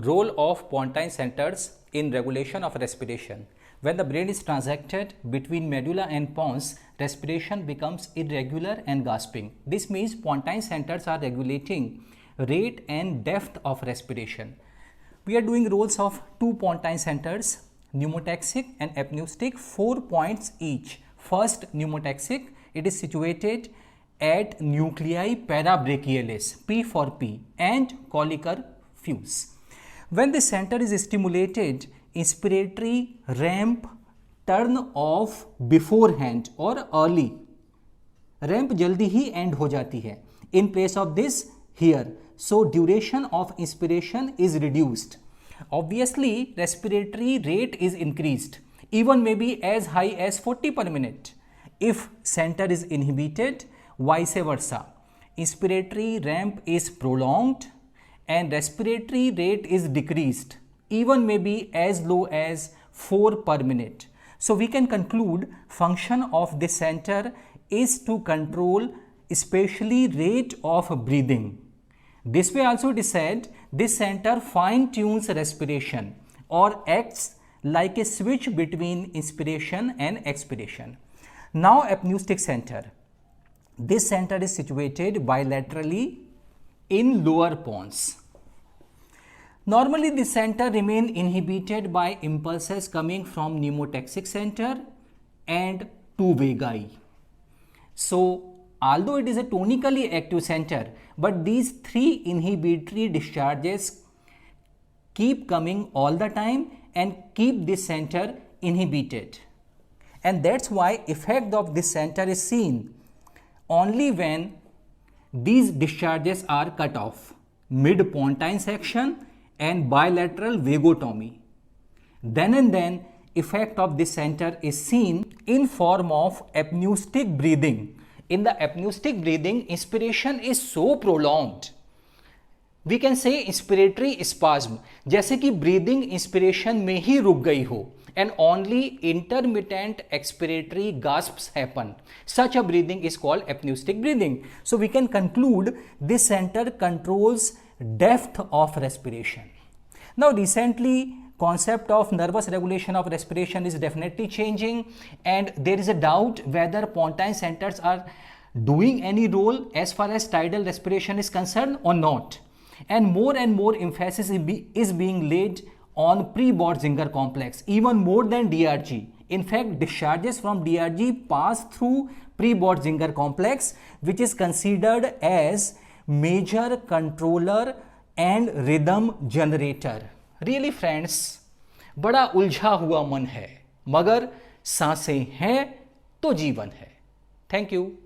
Role of pontine centers in regulation of respiration. When the brain is transacted between medulla and pons, respiration becomes irregular and gasping. This means pontine centers are regulating rate and depth of respiration. We are doing roles of two pontine centers, pneumotaxic and apneustic, 4 points each. First, pneumotaxic, it is situated at nuclei parabrachialis, P for P, and collicular fuse. When the center is stimulated, inspiratory ramp turn off beforehand or early. Ramp जल्दी ही and हो जाती है. In place of this here, so duration of inspiration is reduced. Obviously, respiratory rate is increased, even maybe as high as 40 per minute. If center is inhibited, vice versa. Inspiratory ramp is prolonged and respiratory rate is decreased, even maybe as low as 4 per minute. So we can conclude function of this center is to control especially rate of breathing. This way also it is said this center fine tunes respiration or acts like a switch between inspiration and expiration. Now apneustic center. This center is situated bilaterally in lower pons. Normally the center remain inhibited by impulses coming from pneumotaxic center and two vagi. So although it is a tonically active center, but these three inhibitory discharges keep coming all the time and keep this center inhibited. And that's why effect of this center is seen only when these discharges are cut off, mid-pontine section and bilateral vagotomy. Then and then effect of this center is seen in form of apneustic breathing. In the apneustic breathing, inspiration is so prolonged. We can say inspiratory spasm, जैसे कि breathing inspiration में ही रुक गई हो and only intermittent expiratory gasps happen. Such a breathing is called apneustic breathing. So we can conclude this center controls depth of respiration. Now recently concept of nervous regulation of respiration is definitely changing and there is a doubt whether pontine centers are doing any role as far as tidal respiration is concerned or not. And more emphasis is being laid on pre-Bötzinger complex, even more than DRG. In fact, discharges from DRG pass through pre-Bötzinger complex, which is considered as major controller and rhythm generator. Really friends, बड़ा उलझा हुआ मन है, मगर सांसें हैं तो जीवन है. Thank you.